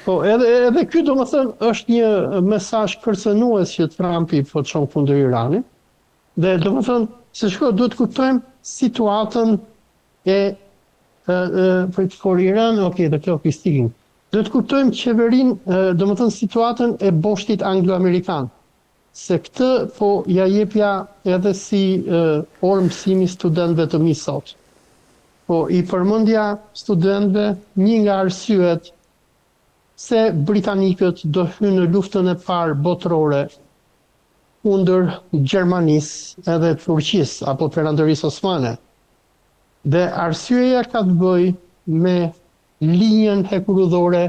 Po, edhe ky domethënë është një mesazh kërcënues që Trumpi po çon kundër Iranit. Dhe domethënë, se duhet kuptojmë situatën e for Iran, okay, the clock is ticking. Duhet kuptojmë qeverinë, domethënë situatën e boshtit anglo-amerikan. Se këtë po ja jepja edhe si orë mësimi studentëve të mi sot. Po i përmendja studentëve një nga arsyet se britanikët do hynë në luftën e parë botërore kundër Gjermanisë edhe Turqisë apo Perandorisë Osmane. Dhe arsyeja ka të bëjë me linjën hekurudhore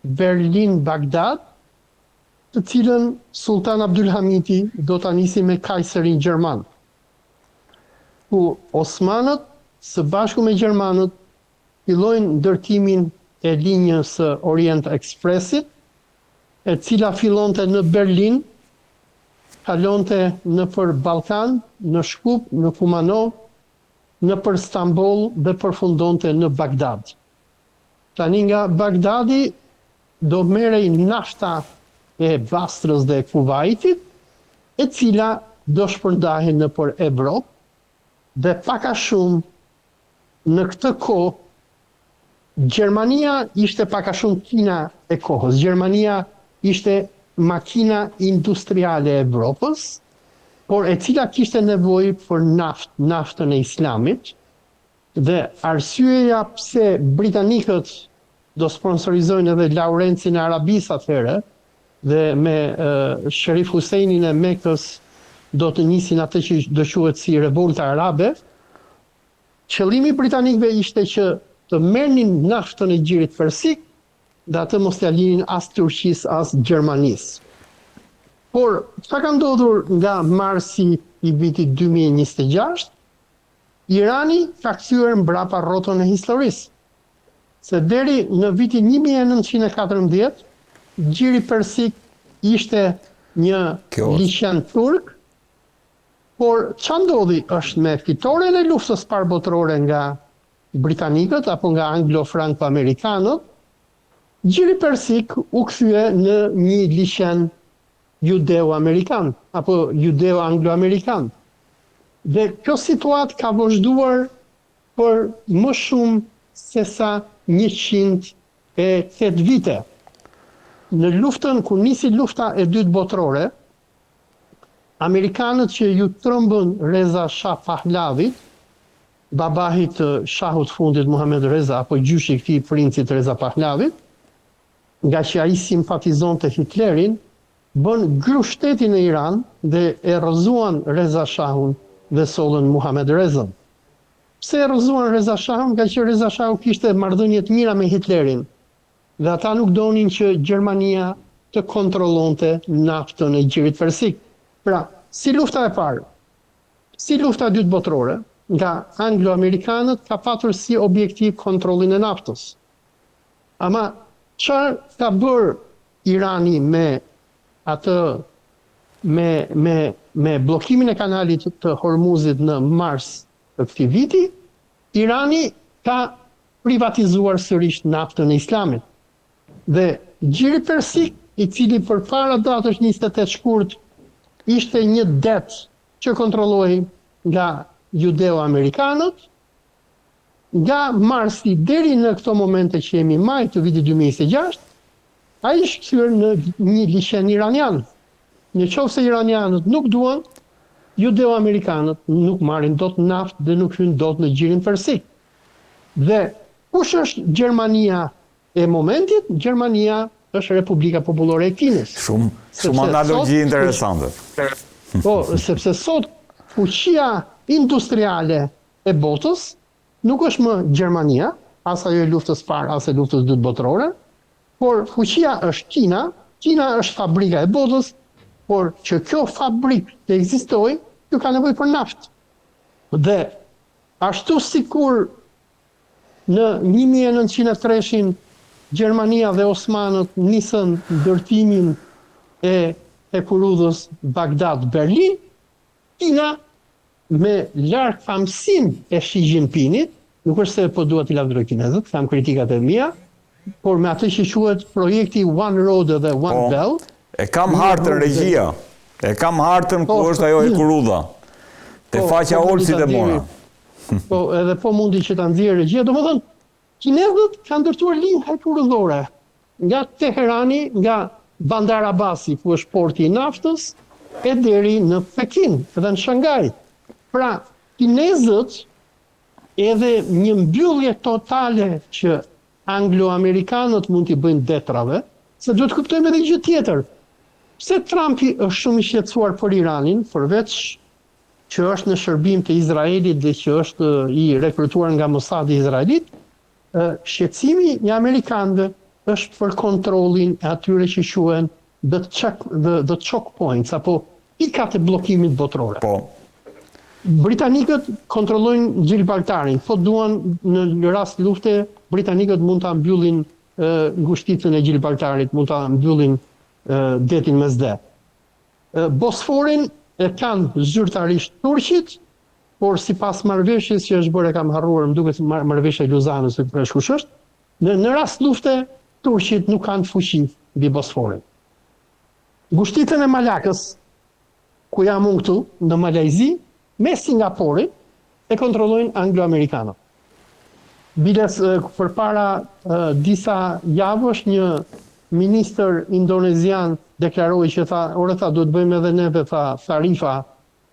Berlin-Bagdad, të cilën Sultan Abdulhamiti do ta nisi me kajserin gjerman. Ku Osmanët së bashku me gjermanët fillojnë ndërtimin e linjës së Orient Expressit, e cila fillonte në Berlin, kalonte nëpër Ballkan, në Shkup, në Kumanov, nëpër Stamboll dhe përfundonte në Bagdad. Tani nga Bagdadi do merrej nafta e Bastrës dhe Kuvajtit, e cila do shpërndahej nëpër Evropë, dhe pak a shumë në këtë kohë Gjermania ishte pak a shumë Kina e kohës. Gjermania ishte makina industriale e Evropës, por e cila kishte nevojë për naftën e Islamit, dhe arsyeja pse britanikët do sponsorizojnë edhe Laurencin e Arabisë atëherë, dhe me Sherif Husseinin e Mekës do të nisin atë që do quhet si revolta arabe. Qëllimi britanikëve ishte që të merrnin naftën e Gjirit Persik dhe atë mos t'ia linin as Turqisë as Gjermanisë. Por çka ka ndodhur nga marsi i vitit 2026? Irani ka kthyer mbrapa rrotën e historisë. Se deri në vitin 1914 Gjiri Persik ishte një liqen turk, por ç'a ndodhi është me fitoren e luftës parë botërore nga britanikët apo nga anglo-franco-amerikanët, Gjiri Persik u kthye në një liqen judeo-amerikan apo judeo-anglo-amerikan. Dhe kjo situatë ka vazhduar për më shumë se sa 108 vite. Në luftën, kur nisi lufta e dytë botërore, Amerikanët që ju trëmbën Reza Shah Pahlavit, babahit të shahut fundit Muhammed Reza, apo gjyshi i këtij princit Reza Pahlavit, nga që ai simpatizonte Hitlerin, bën grushtetin në Iran dhe e rrëzuan Reza Shahun dhe sollën Muhammed Rezën. Pse e rrëzuan Reza Shahun? Nga që Reza Shahu kishte marrëdhënie të mira me Hitlerin, dhe ata nuk donin që Gjermania të kontrollonte naftën e Gjirit Persik. Pra, si lufta e parë, si lufta e dytë botërore, nga anglo-amerikanët ka patur si objektiv kontrollin e naftës. Ama çfarë ka bërë Irani me atë me bllokimin e kanalit të Hormuzit në mars të këtij viti? Irani ka privatizuar sërish naftën e Islamit. Dhe Gjiri Persik, i cili përpara datës 28 shkurt ishte një det që kontrollohej nga judeo-amerikanët, nga marsi deri në këto momente që jemi maj të vitit 2026, ai është kthyer në një liqen iranian. Në qoftë se iranianët nuk duan, judeo-amerikanët nuk marrin dot naftë dhe nuk hyn dot në Gjirin Persik. Dhe kush është Gjermania e momentit? Gjermania është Republika Popullore e Kinës. Shumë analogji interesante. Po, sepse sot fuqia industriale e botës nuk është më Gjermania, as ajo e luftës parë, as e luftës dytë botërore, por fuqia është Kina. Kina është fabrika e botës, por që kjo fabrikë të ekzistojë, ju ka nevojë për naftë. Dhe ashtu sikur në 1903 Gjermania dhe Osmanët nisën ndërtimin e hekurudhës Bagdad-Berlin, Kina me larg famësinë e Xi Jinpingit, nuk është se po dua t'i lavdëroj kinezët, kam kritikat e mia, por me atë që quhet projekti One Road dhe One Belt. E kam hartën regjia. E kam hartën ku është ajo e Kurudha. Te faqja Olsit e mora. Po, edhe po mundi që ta nxjerrë regjia. Domethënë, kinezët kanë ndërtuar linjë hekurudhore nga Teherani, nga Bandar Abbasi, ku është porti i naftës, e deri në Pekin dhe në Shangaj. Pra, kinezët edhe një mbyllje totale që anglo-amerikanët mund t'i bëjnë detrave, se duhet kuptojmë edhe gjë tjetër. Pse Trumpi është shumë i shqetësuar për Iranin, përveç që është në shërbim të Izraelit dhe që është i rekrutuar nga Mossadi izraelit, shqetësimi i amerikanëve është për kontrollin e atyre që quhen the choke points, apo pikat e bllokimit botëror. Po. Britanikët kontrollojnë Gibraltarin, po duan në rast lufte, britanikët mund ta mbyllin ngushticën e Gibraltarit, mund ta mbyllin detin Mesde. Bosforin e kanë zyrtarisht turqit, por sipas marrëveshjes që është bërë, e kam harruar, më duket marrëveshja e Luzanës, kush është, në rast lufte turqit nuk kanë fuqi mbi Bosforin. Ngushticën e Malakës, ku jam unë këtu, në Malajzi, me Singaporin, e kontrollojnë anglo-amerikanët. Biles përpara disa javësh një ministër indonezian deklaroi që tha, duhet bëjmë edhe neve tarifa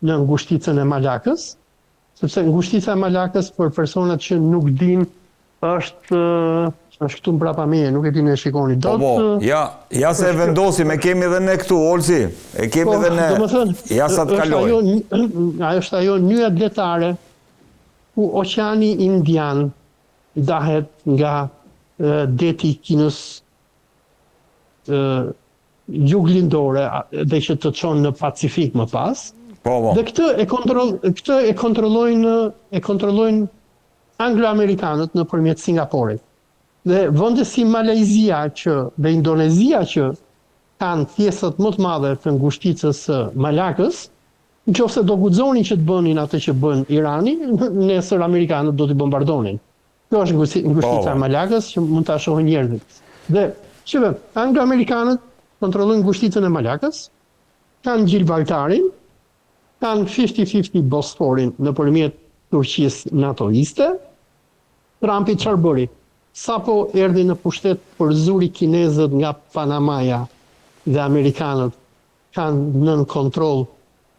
në ngushticën e Malakës, sepse ngushtica e Malakës për personat që nuk din është këtu mbrapa meje, nuk e dini e shikoni dot. Ja se vendosim, e kemi edhe ne këtu, Olsi. E kemi edhe ne. Ja sa të kaloj. Ajo është ajo nyja detare ku Oqeani Indian dahet nga deti i Kinës juglindore dhe që të çon në Pacifik më pas. Dhe këtë e kontrollojnë anglo-amerikanët nëpërmjet Singaporit. Dhe vende si Malajzia dhe Indonezia që kanë pjesët më të madhe të ngushticës së Malakës, nëse do guxonin që të bënin atë që bën Irani, nesër amerikanët do t'i bombardonin. Kjo është ngushtica e Malakës që mund ta shohin njerëzit. Dhe shikoj, anglo-amerikanët kontrollojnë ngushticën e Malakës, kanë Gibraltarin, kanë 50-50 Bosforin nëpërmjet Turqisë natoiste. Trumpi çfarë bëri? Sapo erdhi në pushtet, përzuri kinezët nga Panamaja dhe amerikanët kanë nën kontroll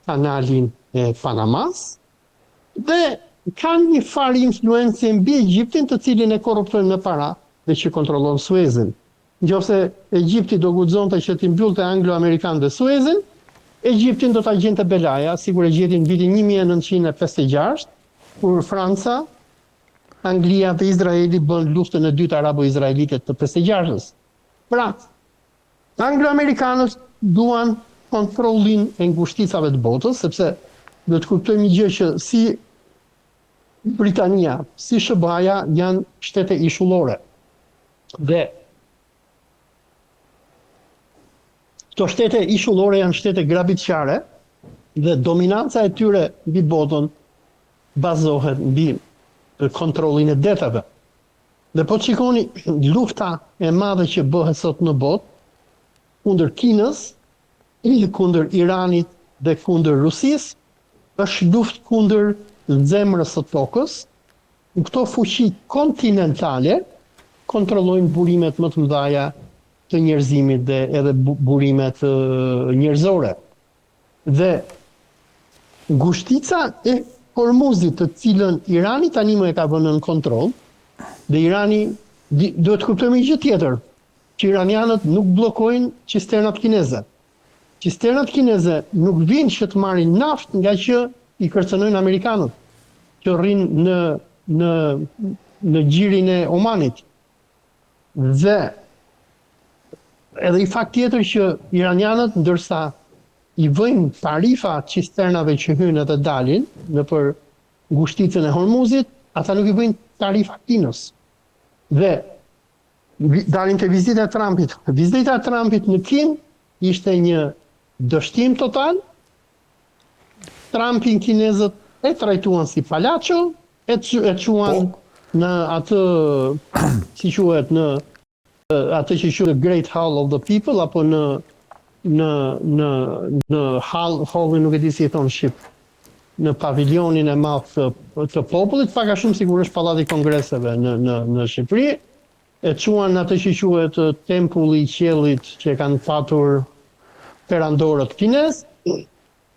kanalin e Panamas dhe kanë një farë influencë mbi Egjiptin, të cilin e korruptojnë me para dhe që kontrollon Suezin. Nëse Egjipti do guxonte që t'i mbyllte anglo-amerikanëve Suezin, Egjiptin do ta gjente belaja, sigur e gjeti në vitin 1956, kur Franca, Anglia dhe Izraeli bën luftën e dytë arabo-izraelite të 56-s. Pra, anglo-amerikanët duan kontrollin e ngushticave të botës, sepse do të kuptojmë një gjë që si Britania, si SBA-ja janë shtete ishullore. Dhe këto shtete ishullore janë shtete grabitqare dhe dominanca e tyre mbi botën bazohet mbi kontrollin e detave. Dhe po shikoni lufta e madhe që bëhet sot në botë kundër Kinës, kundër Iranit dhe kundër Rusisë, është luftë kundër zemrës së tokës. Këto fuqi kontinentale kontrollojnë burimet më të mëdha të njerëzimit dhe edhe burimet njerëzore. Dhe ngushtica e Hormuzit, të cilën Irani tani më e ka vënë në kontroll, dhe Irani duhet të kuptojmë një gjë tjetër, që iranianët nuk bllokojnë cisternat kineze. Cisternat kineze nuk vinë që të marrin naftë nga që i kërcënojnë amerikanët, që rrinë në gjirin e Omanit. Dhe edhe i fakt tjetër që iranianët, ndërsa i vëjnë tarifa cisternave që hynë edhe dalin nëpër ngushticën e Hormuzit, ata nuk i vëjnë tarifa Kinës. Dhe dalin te vizita e Trumpit. Vizita e Trumpit në Kinë ishte një dështim total. Trumpin kinezët e trajtuan si palaço, e quan në atë, si quhet, në atë që quhet Great Hall of the People, apo në hallin, nuk e di si e thon shqip, në pavilionin e madh të popullit, pak a shumë sigurisht Pallati i Kongreseve në Shqipëri, e quan atë që quhet Tempulli i Qiellit që kanë patur perandorët kinez.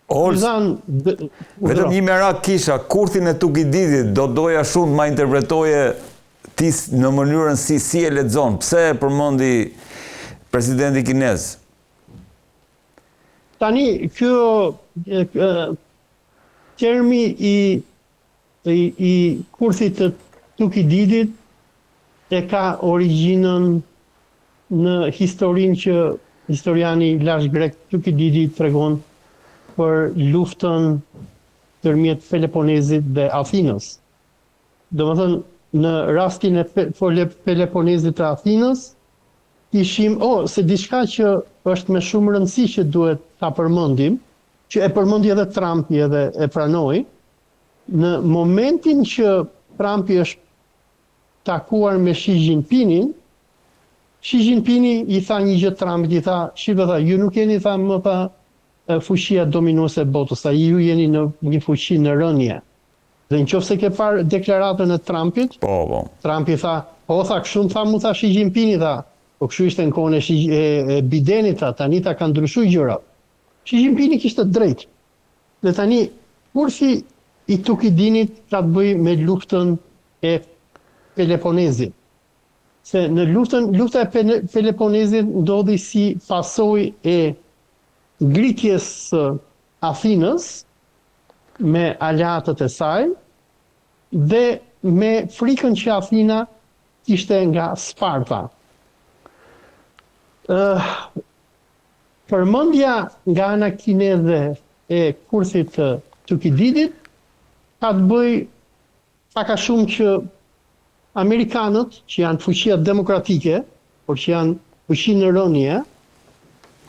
Vetëm një merak kisha, kurthin e Tukididit do doja shumë ma interpretoje ti në mënyrën si e lexon. Pse e përmendi presidenti kinez? Tani, kjo termi i kurthit të Tukididit e ka origjinën në historinë që historiani lash grek Tukididi tregon për luftën tërmjet Peloponezit dhe Athinës. Domethënë, në rastin e Peloponezit të Athinës, ishim, se diçka që është me shumë rëndësi që duhet ta përmendim, që e përmendi edhe Trumpi edhe e pranoi, në momentin që Trumpi është takuar me Xi Jinpingin, Xi Jinpingi i tha një gjë Trumpit, i tha, ju nuk jeni më tha fuqia dominuese e botës, ju jeni në një fuqi në rënje. Dhe nëse ke parë deklaratën e Trumpit, Trumpi tha, tha kështu mu tha Xi Jinpingi, tha, po kështu ishte në kohën e Bidenit, tani ta kanë ndryshuar gjërat. Xi Jinpingi kishte drejt. Dhe tani kurthi i Tukidinit ka të bëjë me luftën e Peloponezit. Se në lufta e Peloponezit ndodhi si pasojë e ngritjes së Athinës me aleatët e saj dhe me frikën që Athina ishte nga Sparta. Përmendja nga ana kineze e kurthit të Tukididit ka të bëjë pak a shumë që Amerikanët, që janë fuqia demokratike, por që janë fuqi në rënje,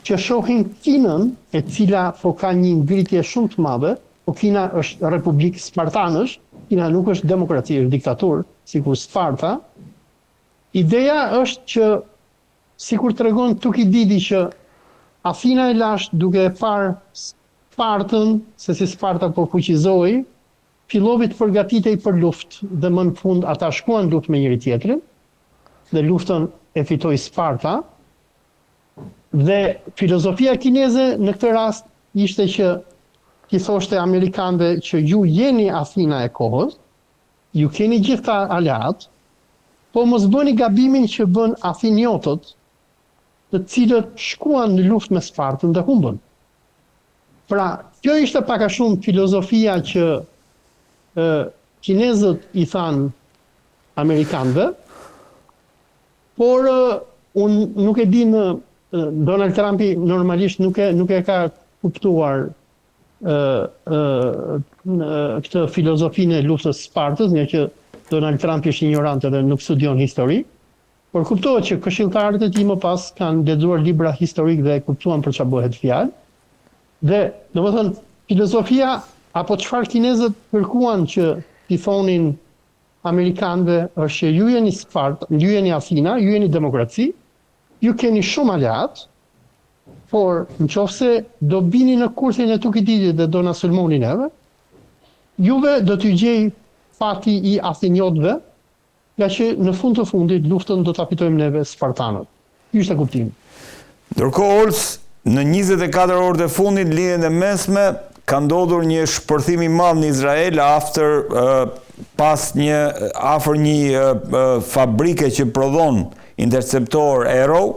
që shohin Kinën, e cila po ka një ngritje shumë të madhe, po Kina është republikë spartanësh, Kina nuk është demokraci, është diktaturë, sikur Sparta. Ideja është që, sikur tregon Tukididi që Athina e lashtë duke e parë Spartën, se si Sparta po fuqizohej, filloi të përgatitej për luftë dhe më në fund ata shkuan luftë me njëri tjetrin, dhe luftën e fitoi Sparta. Dhe filozofia kineze në këtë rast ishte që i thoshte amerikanëve që ju jeni Athina e kohës, ju keni gjitha aleat, po mos bëni gabimin që bën athiniotët, të cilët shkuan në luftë me Spartën dhe humbën. Pra, kjo ishte pak a shumë filozofia që kinezët i thanë amerikanëve, por unë nuk e di Donald Trumpi normalisht nuk e ka kuptuar këtë filozofinë e luftës së Spartës, nga që Donald Trumpi është ignorant dhe nuk studion histori, por kuptohet që këshilltarët e tij më pas kanë lexuar libra historik dhe kuptuan për çfarë bëhet fjalë. Dhe, domethënë, filozofia apo çfarë kinezët kërkuan që i thonin amerikanëve është që ju jeni Sparta, ju jeni Athina, ju jeni demokraci, ju keni shumë aleat, por nëse do bini në kurthin e Tukididit dhe do na sulmoni neve, juve do t'ju gjej fati i athiniotëve, nga që në fund të fundit luftën do ta fitojmë neve spartanët. Ky ishte kuptimi. Ndërkohë, Olc, në 24 orët e fundit në lidhjen e mesme ka ndodhur një shpërthim i madh në Izrael afër një fabrike që prodhon interceptor Arrow.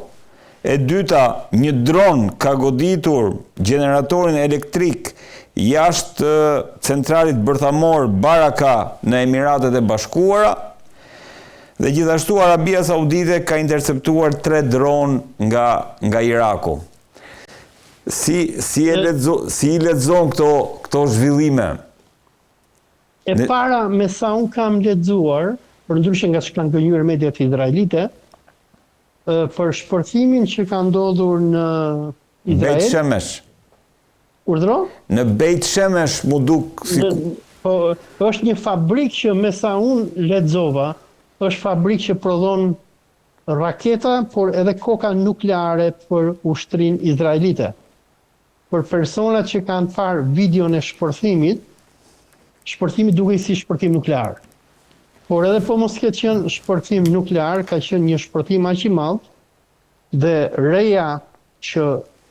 E dyta, një dron ka goditur gjeneratorin elektrik jashtë centralit bërthamor Baraka në Emiratet e Bashkuara. Dhe gjithashtu Arabia Saudite ka interceptuar 3 dron nga Iraku. Si i lexon këto zhvillime? E para, me sa unë kam lexuar, përndryshe nga çka kanë gënjur mediat izraelite, për shpërthimin që ka ndodhur në Izrael. Beit Shemesh. Urdhro? Në Beit Shemesh mu duk është një fabrikë që me sa unë lexova, është fabrikë që prodhon raketa, por edhe koka nukleare për ushtrin izraelite. Për personat që kanë parë videon e shpërthimit duke si shpërthim nuklear. Por edhe po mos ketë qenë shpërthim nuklear, ka qenë një shpërthim aq i madh dhe reja që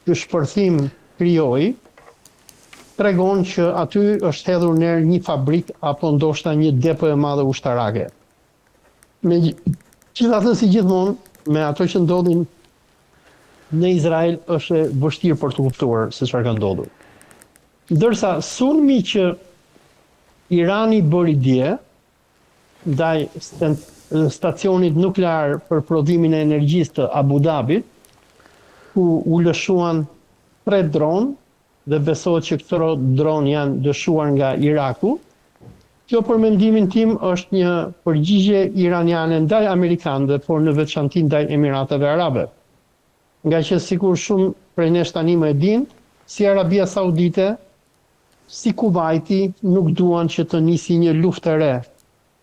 ky shpërthim krijoi tregon që aty është hedhur në një fabrik apo ndoshta një depo e madhe ushtarake. Megjithatë, si gjithmonë, me ato që ndodhin në Izrael është e vështirë për të kuptuar se çfarë ka ndodhur. Ndërsa sulmi që Irani bëri dje ndaj stacionit nuklear për prodhimin e energjisë të Abu Dhabit, ku u lëshuan 3 dronë dhe besohet që këto dronë janë dëshuar nga Iraku. Kjo për mendimin tim është një përgjigje iraniane ndaj amerikanëve, por në veçanti ndaj Emirateve Arabe. Nga që sikur shumë prej nesh tani më e dinë, si Arabia Saudite, si Kuwaiti nuk duan që të nisi një luftë e re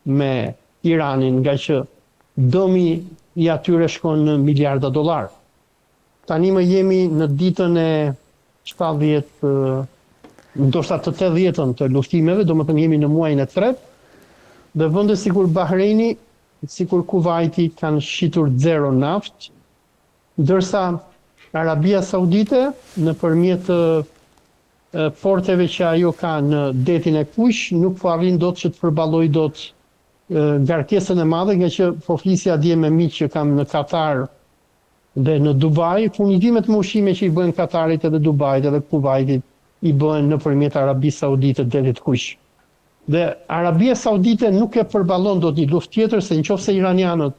me Iranin, nga që dëmi i atyre shkon në miliarda dollar. Tani më jemi në ditën e 70, ndoshta të 80-ën të luftimeve, domethënë jemi në muajin e 3, dhe vende sikur Bahreini, sikur Kuwaiti kanë shitur 0 naftë, ndërsa Arabia Saudite nëpërmjet porteve që ajo ka në detin e Kuq nuk po arrin dot që të përballojë dot ngarkesën e madhe, nga që po flisja dje me miq që kam në Katar dhe në Dubai, furnizimet me ushqime që i bëhen Katarit edhe Dubait edhe Kuwaitit i bëhen nëpërmjet Arabisë Saudite detit Kuq. Dhe Arabia Saudite nuk e përballon dot një luftë tjetër, se nëse iranianët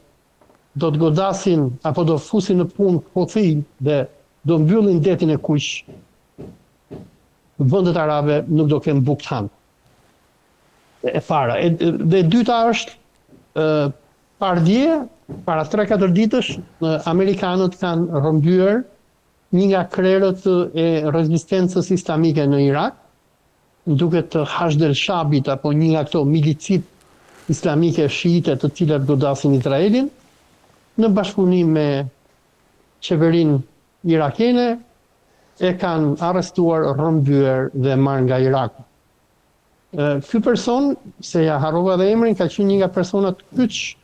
do të godasin apo do fusin në punë Houthi dhe do mbyllin detin e Kuq, vendet arabe nuk do kenë bukë të hanë. E para. Dhe e dyta është para 3-4 ditësh amerikanët kanë rrëmbyer një nga krerët e rezistencës islamike në Irak, duke të Hashdel Shabit apo një nga këto milicit islamike shiite të cilat godasin Izraelin, në bashkëpunim me qeverinë irakene, e kanë arrestuar, rrëmbyer dhe marrë nga Iraku. Ky person, se ja harrova dhe emrin, ka qenë një nga personat kyç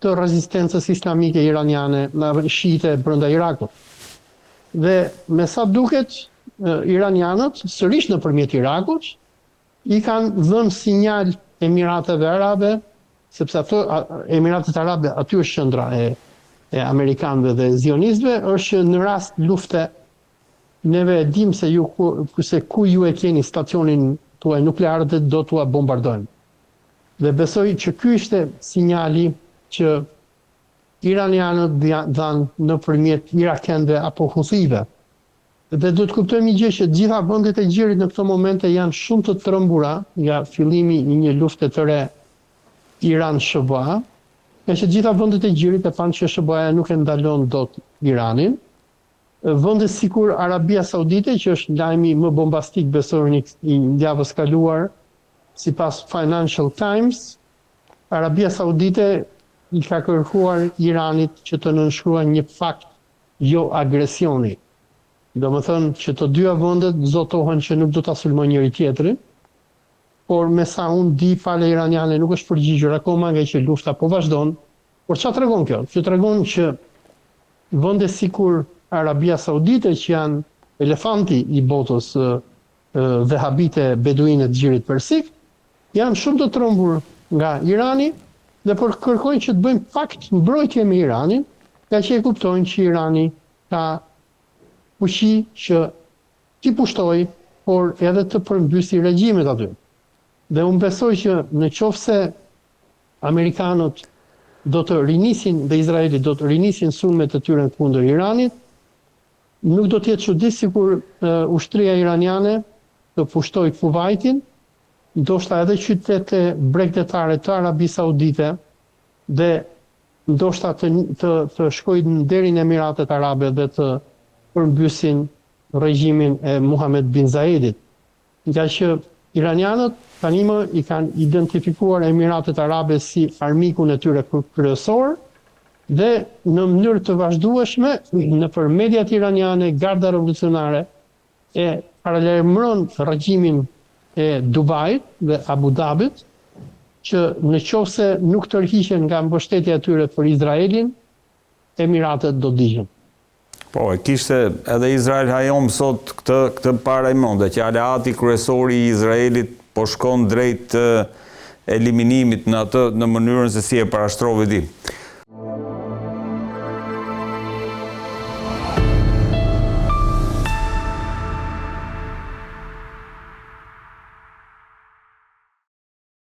të rezistencës islamike iraniane shiite brenda Irakut. Dhe me sa duket, iranianët, sërish nëpërmjet Irakut, i kanë dhënë sinjal Emirateve Arabe, sepse ato Emiratet Arabe aty është qendra e amerikanëve dhe zionistëve, është që në rast lufte neve e dim se ku ju e keni stacionin tuaj nuklear dhe do t'ua bombardojnë. Dhe besoj që ky ishte sinjali që iranianët dhanë nëpërmjet irakenëve apo huthive. Dhe duhet kuptojmë një gjë, që gjitha vendet e gjirit në këto momente janë shumë të trembura nga fillimi i një lufte të re Iran-SHBA, nga që gjitha vendet e gjirit e kanë që SHBA nuk e ndalon dot Iranin. Vende sikur Arabia Saudite, që është lajmi më bombastik besoj i javës kaluar, sipas Financial Times, Arabia Saudite i ka kërkuar Iranit që të nënshkruajë një pakt jo agresioni. Domethënë që të dyja vendet zotohen që nuk do ta sulmojnë njëri tjetrin, por me sa unë di, pala iraniane nuk është përgjigjur akoma, nga që lufta po vazhdon. Por çfarë tregon kjo? Kjo tregon që vende sikur Arabia Saudite, që janë elefanti i botës vehabite beduinë të gjirit persik, janë shumë të trembur nga Irani dhe por kërkojnë që të bëjmë pakt mbrojtje me Iranin, nga që e kuptojnë që Irani ka fuqi që t'i pushtoj, por edhe të përmbysi regjimet aty. Dhe unë besoj që në qoftë se amerikanët do të rinisin dhe Izraeli do të rinisin sulmet e tyre kundër Iranit, nuk do të jetë çudi sikur ushtria iraniane të pushtoj Kuwaitin, ndoshta edhe qytete bregdetare të Arabisë Saudite dhe ndoshta të shkojnë deri në Emiratet Arabe dhe të përmbysin regjimin e Muhammed bin Zayedit. Nga që iranianët tani më i kanë identifikuar Emiratet Arabe si armikun e tyre kryesor dhe në mënyrë të vazhdueshme nëpër mediat iraniane, Garda Revolucionare e paralajmëron regjimin e Dubait dhe Abu Dhabit që në qoftë se nuk tërhiqen nga mbështetja e tyre për Izraelin, Emiratet do digjen. Po, e kishte edhe Izrael Hayom sot këtë parajmëronte që aleati kryesori i Izraelit po shkon drejt eliminimit në mënyrën se si e parashtrovi ti.